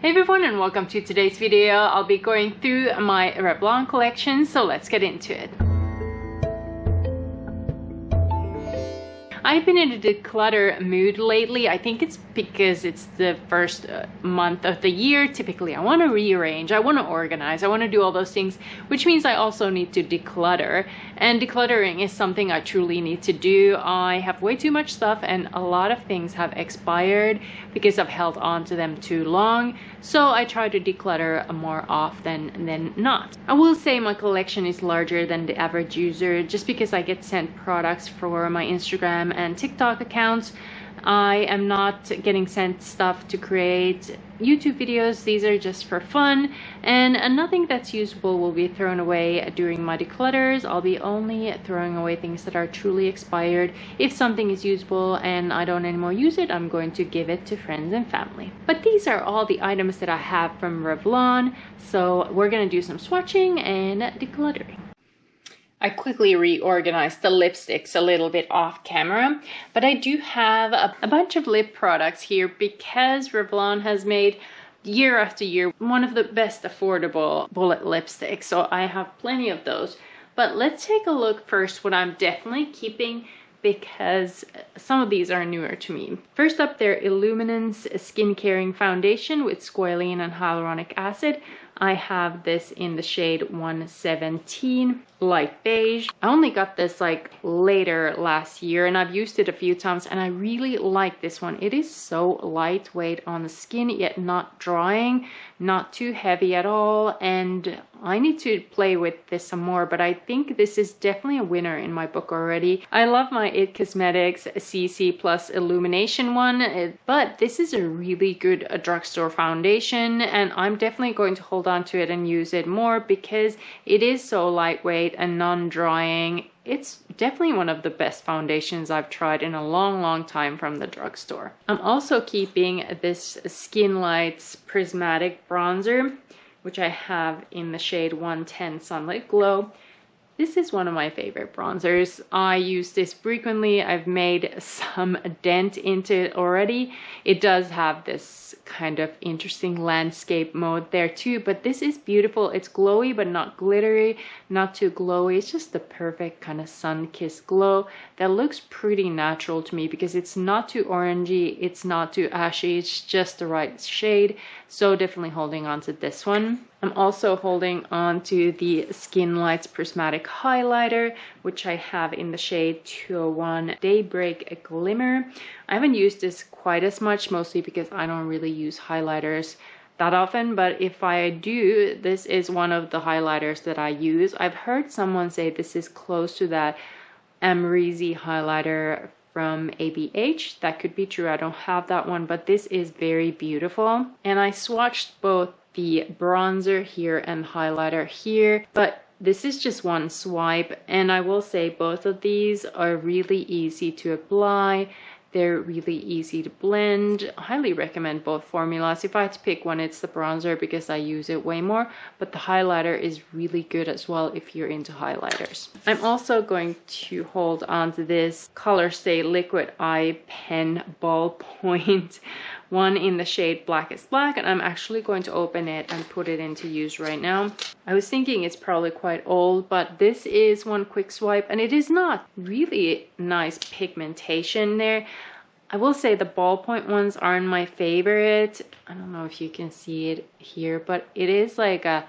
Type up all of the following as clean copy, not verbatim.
Hey everyone, and welcome to today's video. I'll be going through my Revlon collection, so let's get into it. I've been in a declutter mood lately. I think it's because it's the first month of the year. Typically, I want to rearrange, I want to organize, I want to do all those things, which means I also need to declutter. And decluttering is something I truly need to do. I have way too much stuff and a lot of things have expired because I've held on to them too long. So I try to declutter more often than not. I will say my collection is larger than the average user just because I get sent products for my Instagram and TikTok accounts. I am not getting sent stuff to create YouTube videos. These are just for fun, and nothing that's usable will be thrown away during my declutters. I'll be only throwing away things that are truly expired. If something is usable and I don't anymore use it, I'm going to give it to friends and family. But these are all the items that I have from Revlon, so we're gonna do some swatching and decluttering. I quickly reorganized the lipsticks a little bit off camera, but I do have a bunch of lip products here because Revlon has made year after year one of the best affordable bullet lipsticks, so I have plenty of those. But let's take a look first what I'm definitely keeping, because some of these are newer to me. First up, their Illuminance Skin Caring Foundation with squalene and hyaluronic acid. I have this in the shade 117, light beige. I only got this like later last year and I've used it a few times and I really like this one. It is so lightweight on the skin, yet not drying, not too heavy at all, and I need to play with this some more, but I think this is definitely a winner in my book already. I love my IT Cosmetics CC Plus Illumination one, but this is a really good drugstore foundation and I'm definitely going to hold on to it and use it more because it is so lightweight and non-drying. It's definitely one of the best foundations I've tried in a long time from the drugstore. I'm also keeping this Skin Lights Prismatic Bronzer, which I have in the shade 110 Sunlit Glow. This is one of my favorite bronzers. I use this frequently. I've made some dent into it already. It does have this kind of interesting landscape mode there too, but this is beautiful. It's glowy but not glittery, not too glowy. It's just the perfect kind of sun-kissed glow that looks pretty natural to me because it's not too orangey, it's not too ashy, it's just the right shade. So definitely holding on to this one. I'm also holding on to the Skin Lights Prismatic Highlighter, which I have in the shade 201 Daybreak Glimmer. I haven't used this quite as much, mostly because I don't really use highlighters that often, but if I do, this is one of the highlighters that I use. I've heard someone say this is close to that Amrezy highlighter from ABH. That could be true. I don't have that one, but this is very beautiful. And I swatched both the bronzer here and highlighter here, but this is just one swipe, and I will say both of these are really easy to apply. They're really easy to blend. I highly recommend both formulas. If I had to pick one, it's the bronzer because I use it way more, but the highlighter is really good as well if you're into highlighters. I'm also going to hold on to this Colorstay Liquid Eye Pen Ballpoint one in the shade Blackest Black, and I'm actually going to open it and put it into use right now. I was thinking it's probably quite old, but this is one quick swipe and it is not really nice pigmentation there. I will say the ballpoint ones aren't my favorite. I don't know if you can see it here, but it is like a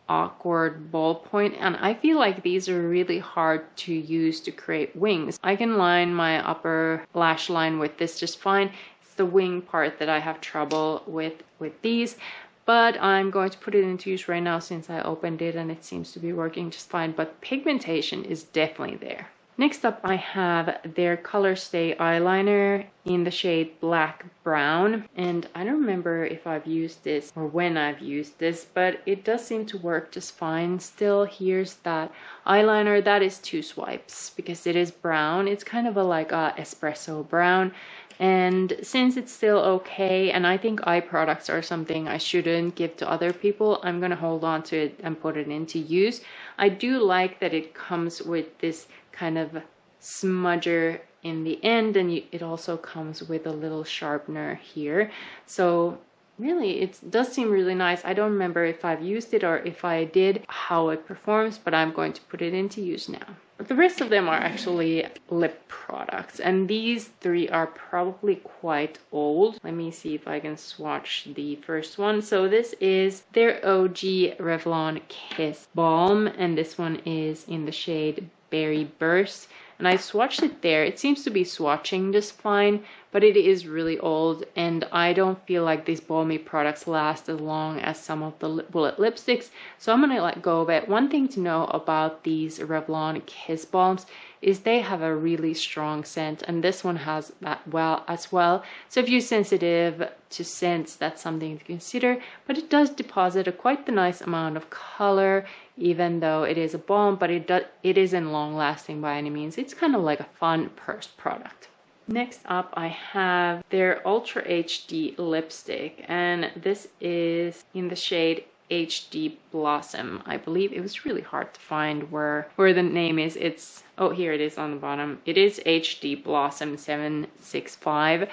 awkward ballpoint, and I feel like these are really hard to use to create wings. I can line my upper lash line with this just fine. The wing part that I have trouble with these, but I'm going to put it into use right now since I opened it and it seems to be working just fine, but pigmentation is definitely there. Next up, I have their Colorstay eyeliner in the shade Black Brown, and I don't remember if I've used this or when I've used this, but it does seem to work just fine still. Here's that eyeliner. That is 2 swipes because it is brown. It's kind of like a espresso brown. And since it's still okay, and I think eye products are something I shouldn't give to other people, I'm gonna hold on to it and put it into use. I do like that it comes with this kind of smudger in the end, and it also comes with a little sharpener here. So really, it does seem really nice. I don't remember if I've used it or if I did, how it performs, but I'm going to put it into use now. But the rest of them are actually lip products, and these three are probably quite old. Let me see if I can swatch the first one. So this is their OG Revlon Kiss Balm, and this one is in the shade Berry Burst. And I swatched it there. It seems to be swatching just fine, but it is really old, and I don't feel like these balmy products last as long as some of the bullet lipsticks, so I'm gonna let go of it. One thing to know about these Revlon Kiss Balms is they have a really strong scent, and this one has that as well. So if you're sensitive to scents, that's something to consider, but it does deposit quite the nice amount of color, even though it is a balm, but it isn't long lasting by any means. It's kind of like a fun purse product. Next up, I have their Ultra HD lipstick, and this is in the shade HD Blossom. I believe it was really hard to find where the name is. It's, oh, here it is on the bottom. It is HD Blossom 765.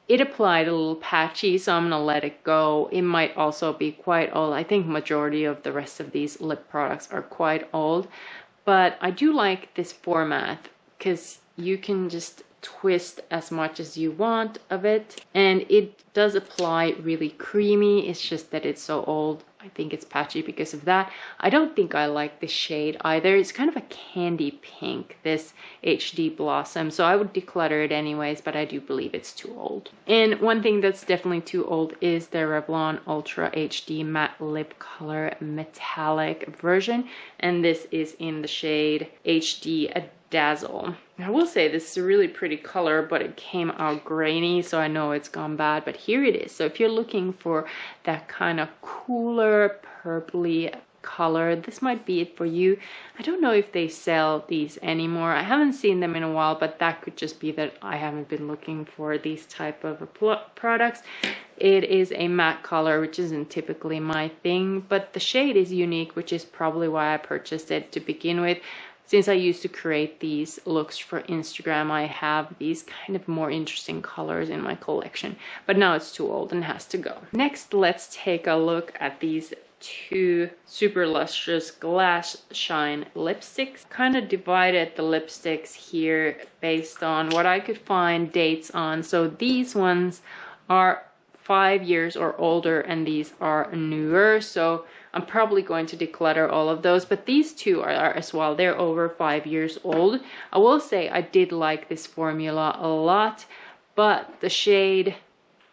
It applied a little patchy, so I'm gonna let it go. It might also be quite old. I think majority of the rest of these lip products are quite old, but I do like this format because you can just twist as much as you want of it, and it does apply really creamy. It's just that it's so old. I think it's patchy because of that. I don't think I like this shade either. It's kind of a candy pink, this HD Blossom, so I would declutter it anyways, but I do believe it's too old. And one thing that's definitely too old is the Revlon Ultra HD Matte Lip Color Metallic version, and this is in the shade HD Dazzle. I will say this is a really pretty color, but it came out grainy, so I know it's gone bad, but here it is. So if you're looking for that kind of cooler purpley color, this might be it for you. I don't know if they sell these anymore. I haven't seen them in a while, but that could just be that I haven't been looking for these type of products. It is a matte color, which isn't typically my thing, but the shade is unique, which is probably why I purchased it to begin with. Since I used to create these looks for Instagram, I have these kind of more interesting colors in my collection, but now it's too old and has to go. Next, let's take a look at these two Super Lustrous Glass Shine lipsticks. Kind of divided the lipsticks here based on what I could find dates on. So these ones are 5 years or older, and these are newer, so I'm probably going to declutter all of those, but these two are as well. They're over 5 years old. I will say I did like this formula a lot, but the shade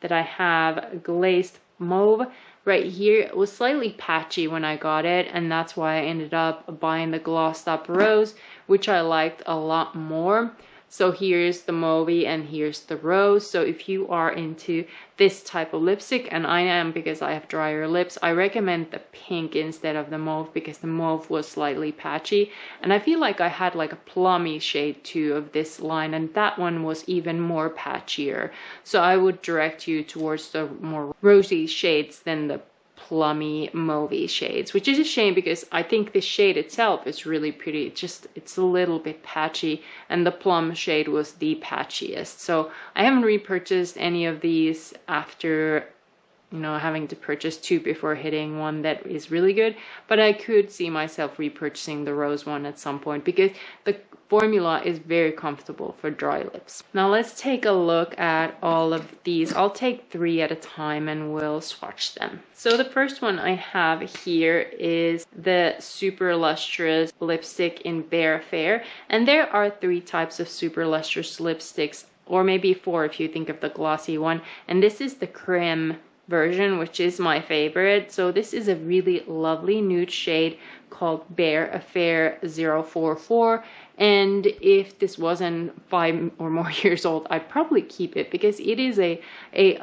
that I have, Glazed Mauve, right here, was slightly patchy when I got it, and that's why I ended up buying the Glossed Up Rose, which I liked a lot more. So here's the mauve and here's the rose. So if you are into this type of lipstick, and I am because I have drier lips, I recommend the pink instead of the mauve because the mauve was slightly patchy. And I feel like I had like a plummy shade too of this line, and that one was even more patchier. So I would direct you towards the more rosy shades than the plummy mauve shades, which is a shame because I think this shade itself is really pretty. It's a little bit patchy, and the plum shade was the patchiest. So I haven't repurchased any of these after, you know, having to purchase two before hitting one that is really good, but I could see myself repurchasing the rose one at some point because the formula is very comfortable for dry lips. Now let's take a look at all of these. I'll take 3 at a time and we'll swatch them. So the first one I have here is the Super Lustrous lipstick in Bare Fair, and there are 3 types of Super Lustrous lipsticks, or maybe 4 if you think of the glossy one, and this is the creme version, which is my favorite. So this is a really lovely nude shade called Bare Affair 044, and if this wasn't 5 or more years old, I'd probably keep it because it is a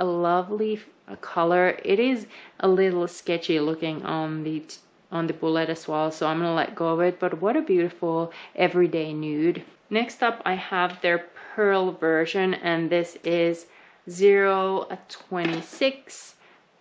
lovely color. It is a little sketchy looking on the bullet as well, so I'm gonna let go of it, but what a beautiful everyday nude. Next up, I have their pearl version, and this is 026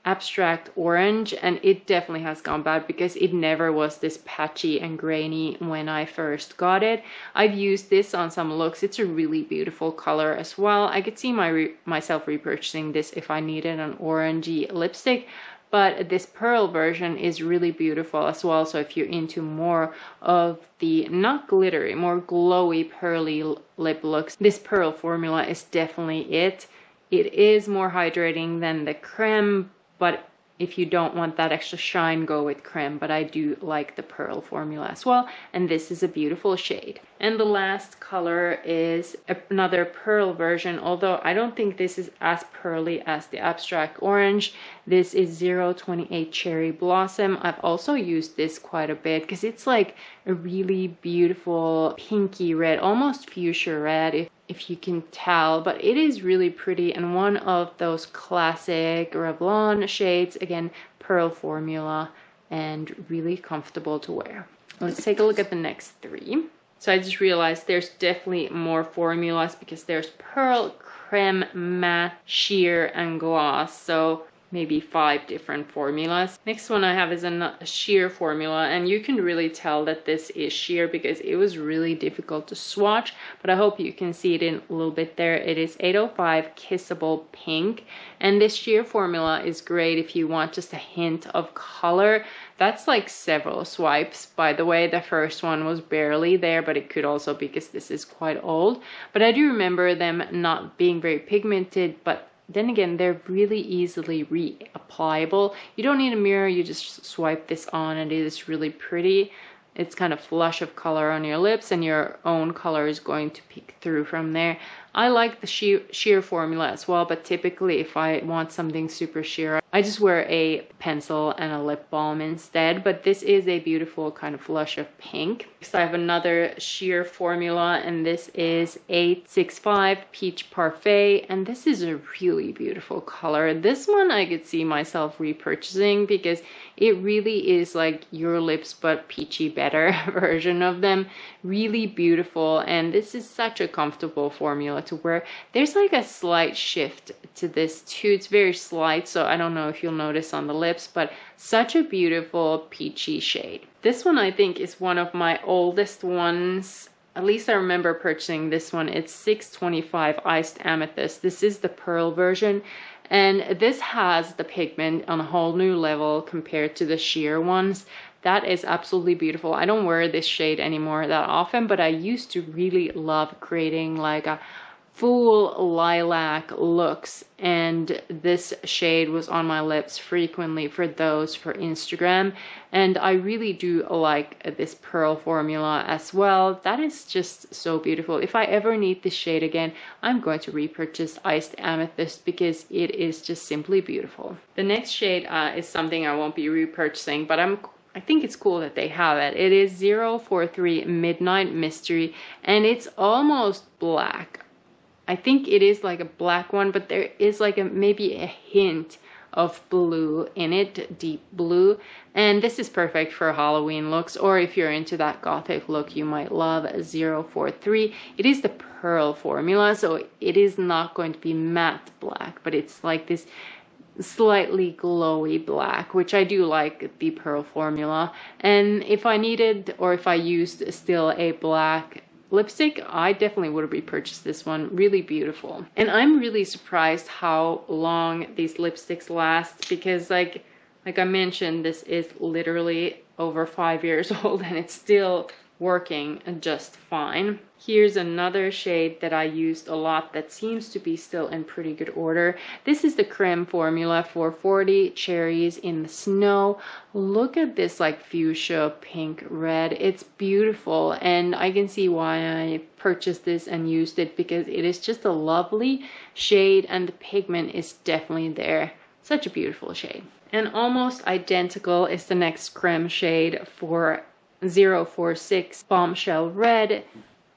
abstract orange, and it definitely has gone bad because it never was this patchy and grainy when I first got it. I've used this on some looks. It's a really beautiful color as well. I could see myself repurchasing this if I needed an orangey lipstick, but this pearl version is really beautiful as well. So if you're into more of the not glittery, more glowy pearly lip looks, this pearl formula is definitely it. It is more hydrating than the creme, but if you don't want that extra shine, go with creme. But I do like the pearl formula as well, and this is a beautiful shade. And the last color is another pearl version, although I don't think this is as pearly as the abstract orange. This is 028 Cherry Blossom. I've also used this quite a bit because it's like a really beautiful pinky red, almost fuchsia red, if you can tell, but it is really pretty and one of those classic Revlon shades. Again, pearl formula and really comfortable to wear. Let's take a look at the next three. So I just realized there's definitely more formulas because there's pearl, creme, matte, sheer, and gloss. So maybe 5 different formulas. Next one I have is a sheer formula, and you can really tell that this is sheer because it was really difficult to swatch, but I hope you can see it in a little bit there. It is 805 Kissable Pink, and this sheer formula is great if you want just a hint of color. That's like several swipes, by the way. The first one was barely there, but it could also be because this is quite old. But I do remember them not being very pigmented, but then again, they're really easily reapplicable. You don't need a mirror, you just swipe this on and it is really pretty. It's kind of flush of color on your lips, and your own color is going to peek through from there. I like the sheer formula as well, but typically if I want something super sheer, I just wear a pencil and a lip balm instead. But this is a beautiful kind of flush of pink. Next I have another sheer formula, and this is 865 Peach Parfait, and this is a really beautiful color. This one I could see myself repurchasing because it really is like your lips but peachy better version of them. Really beautiful, and this is such a comfortable formula to wear. There's like a slight shift to this too. It's very slight, so I don't know if you'll notice on the lips, but such a beautiful peachy shade. This one I think is one of my oldest ones. At least I remember purchasing this one. It's 625 Iced Amethyst. This is the pearl version, and this has the pigment on a whole new level compared to the sheer ones. That is absolutely beautiful. I don't wear this shade anymore that often, but I used to really love creating like a full lilac looks, and this shade was on my lips frequently for Instagram, and I really do like this pearl formula as well. That is just so beautiful. If I ever need this shade again, I'm going to repurchase Iced Amethyst because it is just simply beautiful. The next shade is something I won't be repurchasing, but I think it's cool that they have it. It is 043 Midnight Mystery, and it's almost black. I think it is like a black one, but there is like maybe a hint of blue in it, deep blue. And this is perfect for Halloween looks, or if you're into that gothic look, you might love 043. It is the pearl formula, so it is not going to be matte black, but it's like this slightly glowy black, which I do like the pearl formula. And if I needed, or if I used still a black lipstick, I definitely would have repurchased this one. Really beautiful. And I'm really surprised how long these lipsticks last, because like I mentioned, this is literally over 5 years old and it's still working just fine. Here's another shade that I used a lot that seems to be still in pretty good order. This is the creme formula for 40 Cherries in the Snow. Look at this like fuchsia pink red. It's beautiful, and I can see why I purchased this and used it because it is just a lovely shade and the pigment is definitely there. Such a beautiful shade. And almost identical is the next creme shade for 046 Bombshell Red,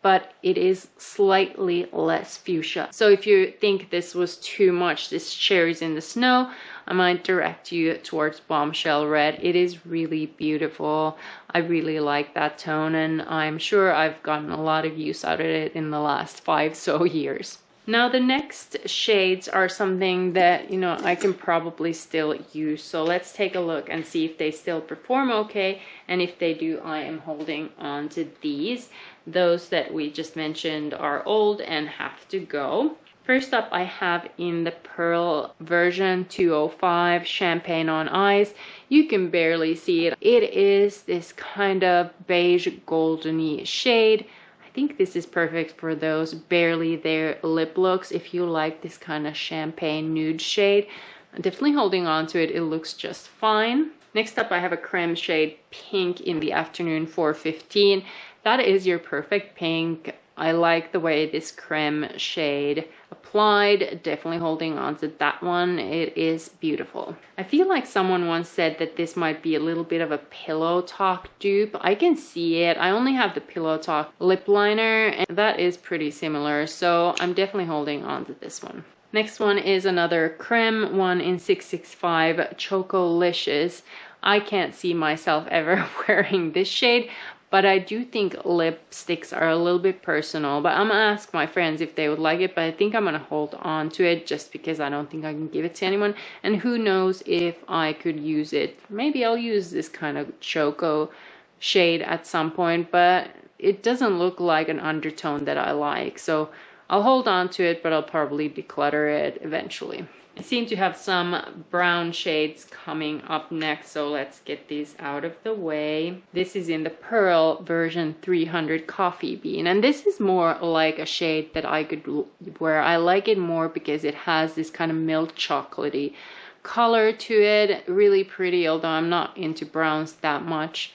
but it is slightly less fuchsia. So if you think this was too much, this Cherries in the Snow, I might direct you towards Bombshell Red. It is really beautiful. I really like that tone, and I'm sure I've gotten a lot of use out of it in the last 5 years. Now the next shades are something that, you know, I can probably still use. So let's take a look and see if they still perform okay. And if they do, I am holding on to these. Those that we just mentioned are old and have to go. First up, I have in the Pearl version 205 Champagne on Ice. You can barely see it. It is this kind of beige goldeny shade. I think this is perfect for those barely there lip looks. If you like this kind of champagne nude shade, I'm definitely holding on to it. It looks just fine. Next up, I have a creme shade pink in the afternoon 415. That is your perfect pink. I like the way this creme shade applied. Definitely holding on to that one. It is beautiful. I feel like someone once said that this might be a little bit of a Pillow Talk dupe. I can see it. I only have the Pillow Talk lip liner, and that is pretty similar. So I'm definitely holding on to this one. Next one is another creme one in 665 Chocolicious. I can't see myself ever wearing this shade, but I do think lipsticks are a little bit personal. But I'm gonna ask my friends if they would like it, but I think I'm gonna hold on to it just because I don't think I can give it to anyone. And who knows if I could use it. Maybe I'll use this kind of choco shade at some point, but it doesn't look like an undertone that I like. So I'll hold on to it, but I'll probably declutter it eventually. I seem to have some brown shades coming up next, so let's get these out of the way. This is in the Pearl version 300 Coffee Bean, and this is more like a shade that I could wear. I like it more because it has this kind of milk chocolatey color to it. Really pretty, although I'm not into browns that much.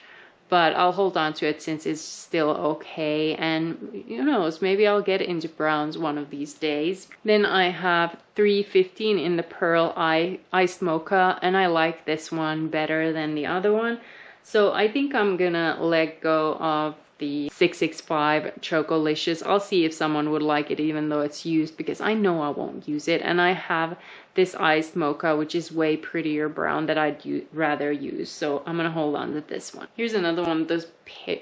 But I'll hold on to it since it's still okay, and who knows, maybe I'll get into browns one of these days. Then I have 315 in the Pearl Iced Mocha, and I like this one better than the other one. So I think I'm gonna let go of the 665 Chocolicious. I'll see if someone would like it even though it's used, because I know I won't use it. And I have this Iced Mocha, which is way prettier brown, that I'd rather use. So I'm gonna hold on to this one. Here's another one of those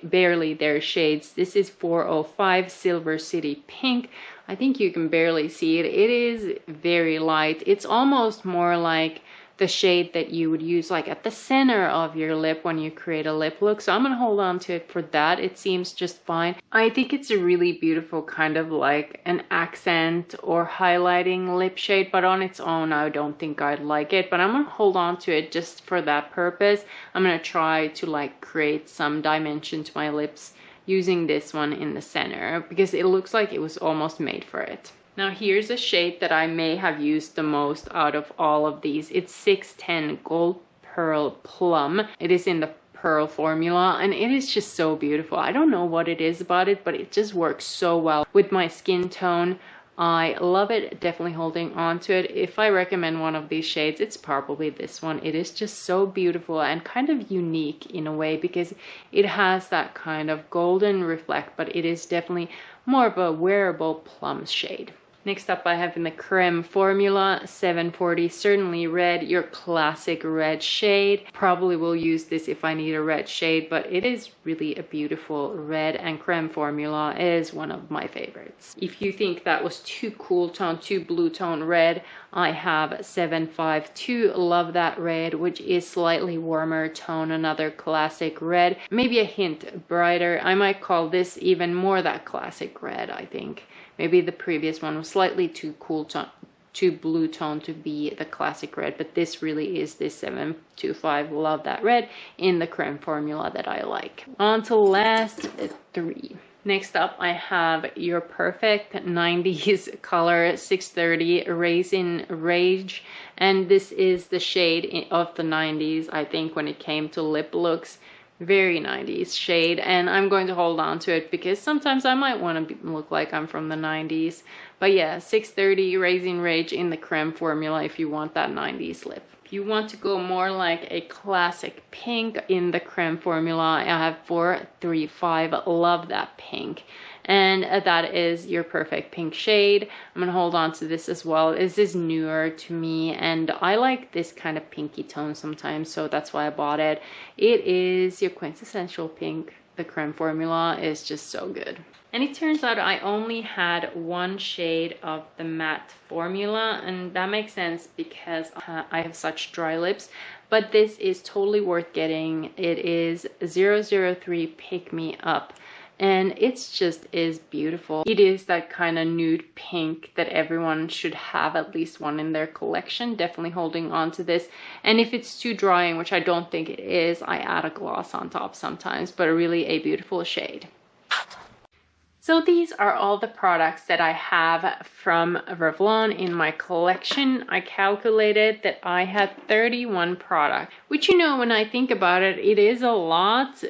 barely there shades. This is 405 Silver City Pink. I think you can barely see it. It is very light. It's almost more like the shade that you would use like at the center of your lip when you create a lip look. So I'm gonna hold on to it for that. It seems just fine. I think it's a really beautiful kind of like an accent or highlighting lip shade, but on its own I don't think I'd like it, but I'm gonna hold on to it just for that purpose. I'm gonna try to like create some dimension to my lips using this one in the center because it looks like it was almost made for it. Now here's a shade that I may have used the most out of all of these. It's 610 Gold Pearl Plum. It is in the Pearl formula, and it is just so beautiful. I don't know what it is about it, but it just works so well with my skin tone. I love it. Definitely holding on to it. If I recommend one of these shades, it's probably this one. It is just so beautiful and kind of unique in a way because it has that kind of golden reflect, but it is definitely more of a wearable plum shade. Next up I have in the Creme formula 740 Certainly Red, your classic red shade. Probably will use this if I need a red shade, but it is really a beautiful red, and Creme formula is one of my favorites. If you think that was too cool tone, too blue tone red, I have 752 Love That Red, which is slightly warmer tone, another classic red, maybe a hint brighter. I might call this even more that classic red, I think. Maybe the previous one was slightly too cool tone, too blue tone to be the classic red, but this really is this 725 Love That Red in the Creme formula that I like. On to last three. Next up I have your perfect 90s color 630 Raisin Rage, and this is the shade of the 90s I think when it came to lip looks. Very 90s shade, and I'm going to hold on to it because sometimes I might want to look like I'm from the 90s. But yeah, 630 Raisin Rage in the Creme formula if you want that 90s lip. If you want to go more like a classic pink in the Creme formula, I have 435 Love That Pink. And that is your perfect pink shade. I'm gonna hold on to this as well. This is newer to me and I like this kind of pinky tone sometimes, so that's why I bought it. It is your quintessential pink, the creme formula is just so good. And it turns out I only had one shade of the matte formula, and that makes sense because I have such dry lips. But this is totally worth getting. It is 003 Pick Me Up. And it's just is beautiful. It is that kind of nude pink that everyone should have at least one in their collection. Definitely holding on to this. And if it's too drying, which I don't think it is, I add a gloss on top sometimes, but really a beautiful shade. So these are all the products that I have from Revlon in my collection. I calculated that I had 31 products, which, you know, when I think about it, it is a lot.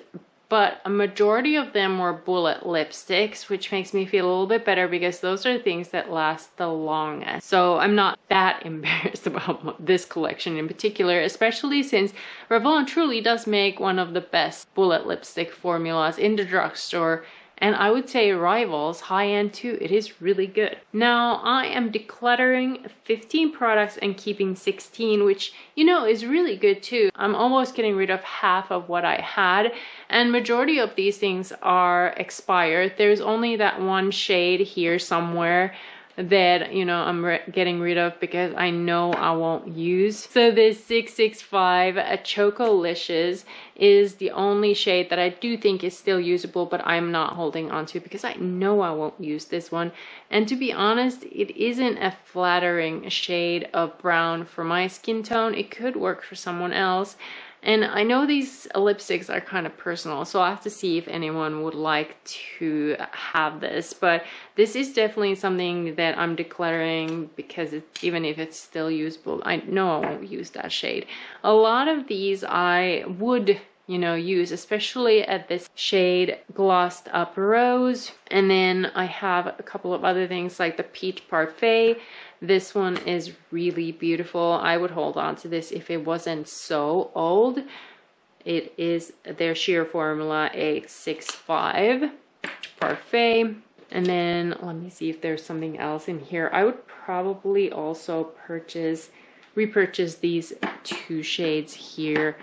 But a majority of them were bullet lipsticks, which makes me feel a little bit better because those are things that last the longest. So I'm not that embarrassed about this collection in particular, especially since Revlon truly does make one of the best bullet lipstick formulas in the drugstore. And I would say rivals high-end too. It is really good. Now I am decluttering 15 products and keeping 16, which, you know, is really good too. I'm almost getting rid of half of what I had, and majority of these things are expired. There's only that one shade here somewhere that, you know, I'm getting rid of because I know I won't use. So this 665 Chocolicious is the only shade that I do think is still usable, but I'm not holding on to because I know I won't use this one. And to be honest, it isn't a flattering shade of brown for my skin tone. It could work for someone else. And I know these lipsticks are kind of personal, so I have to see if anyone would like to have this. But this is definitely something that I'm decluttering because even if it's still usable, I know I won't use that shade. A lot of these I would, you know, use, especially at this shade Glossed Up Rose. And then I have a couple of other things like the Peach Parfait. This one is really beautiful. I would hold on to this if it wasn't so old. It is their sheer formula 865 Parfait. And then let me see if there's something else in here. I would probably also repurchase these two shades here.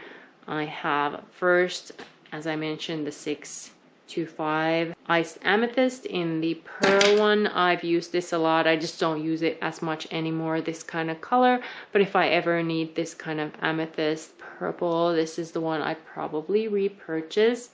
I have first, as I mentioned, the 625 Iced Amethyst in the pearl one. I've used this a lot. I just don't use it as much anymore, this kind of color. But if I ever need this kind of amethyst purple, this is the one I'd probably repurchase.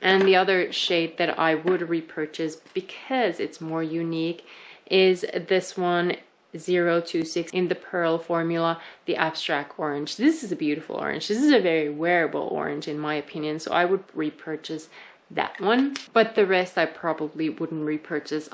And the other shade that I would repurchase because it's more unique is this one, 026 in the pearl formula, the Abstract Orange. This is a beautiful orange. This is a very wearable orange in my opinion, so I would repurchase that one. But the rest I probably wouldn't repurchase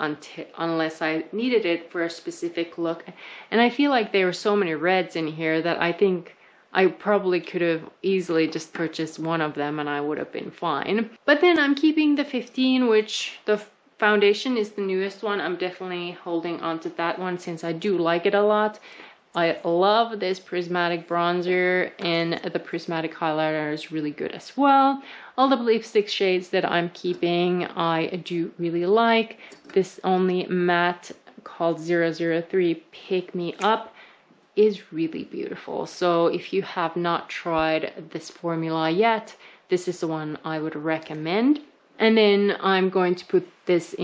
unless I needed it for a specific look. And I feel like there were so many reds in here that I think I probably could have easily just purchased one of them and I would have been fine. But then I'm keeping the 15, which the foundation is the newest one. I'm definitely holding on to that one since I do like it a lot. I love this prismatic bronzer, and the prismatic highlighter is really good as well. All the lipstick shades that I'm keeping I do really like. This only matte called 003 Pick Me Up is really beautiful. So if you have not tried this formula yet, this is the one I would recommend. And then I'm going to put these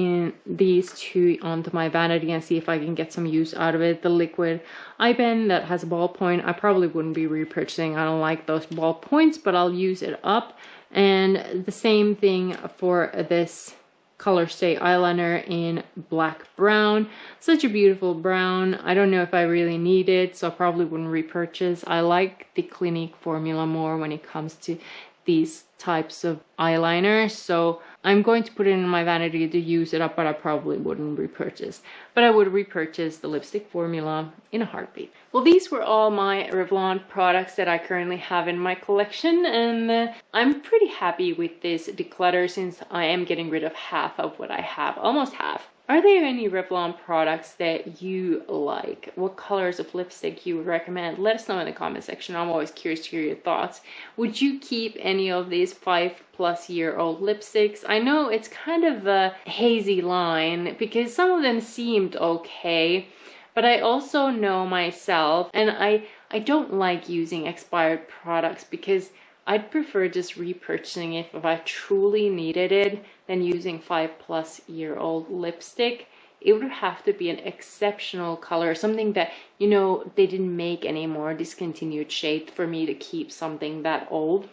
two onto my vanity and see if I can get some use out of it. The liquid eye pen that has a ballpoint, I probably wouldn't be repurchasing. I don't like those ballpoints, but I'll use it up. And the same thing for this Color Stay eyeliner in black brown. Such a beautiful brown. I don't know if I really need it, so I probably wouldn't repurchase. I like the Clinique formula more when it comes to these types of eyeliner, so I'm going to put it in my vanity to use it up, but I probably wouldn't repurchase. But I would repurchase the lipstick formula in a heartbeat. Well, these were all my Revlon products that I currently have in my collection, and I'm pretty happy with this declutter since I am getting rid of half of what I have, almost half. Are there any Revlon products that you like? What colors of lipstick you would recommend? Let us know in the comment section. I'm always curious to hear your thoughts. Would you keep any of these 5-plus-year-old lipsticks? I know it's kind of a hazy line because some of them seemed okay, but I also know myself, and I don't like using expired products because I'd prefer just repurchasing it if I truly needed it than using 5+ year-old lipstick. It would have to be an exceptional color, something that, you know, they didn't make anymore, discontinued shade, for me to keep something that old.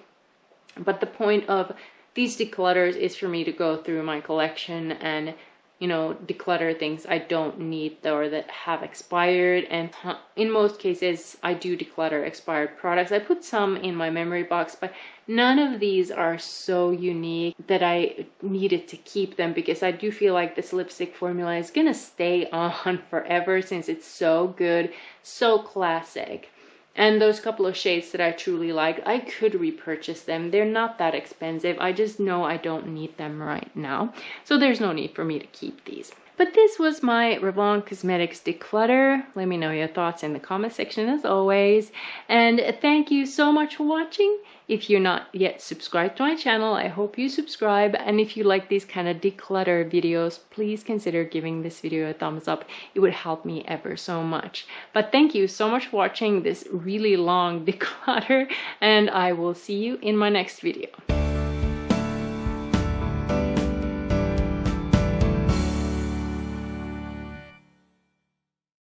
But the point of these declutters is for me to go through my collection and, you know, declutter things I don't need or that have expired. And in most cases, I do declutter expired products. I put some in my memory box, but none of these are so unique that I needed to keep them, because I do feel like this lipstick formula is gonna stay on forever since it's so good, so classic. And those couple of shades that I truly like, I could repurchase them. They're not that expensive. I just know I don't need them right now. So there's no need for me to keep these. But this was my Revlon Cosmetics declutter. Let me know your thoughts in the comment section as always. And thank you so much for watching. If you're not yet subscribed to my channel, I hope you subscribe. And if you like these kind of declutter videos, please consider giving this video a thumbs up. It would help me ever so much. But thank you so much for watching this really long declutter, and I will see you in my next video.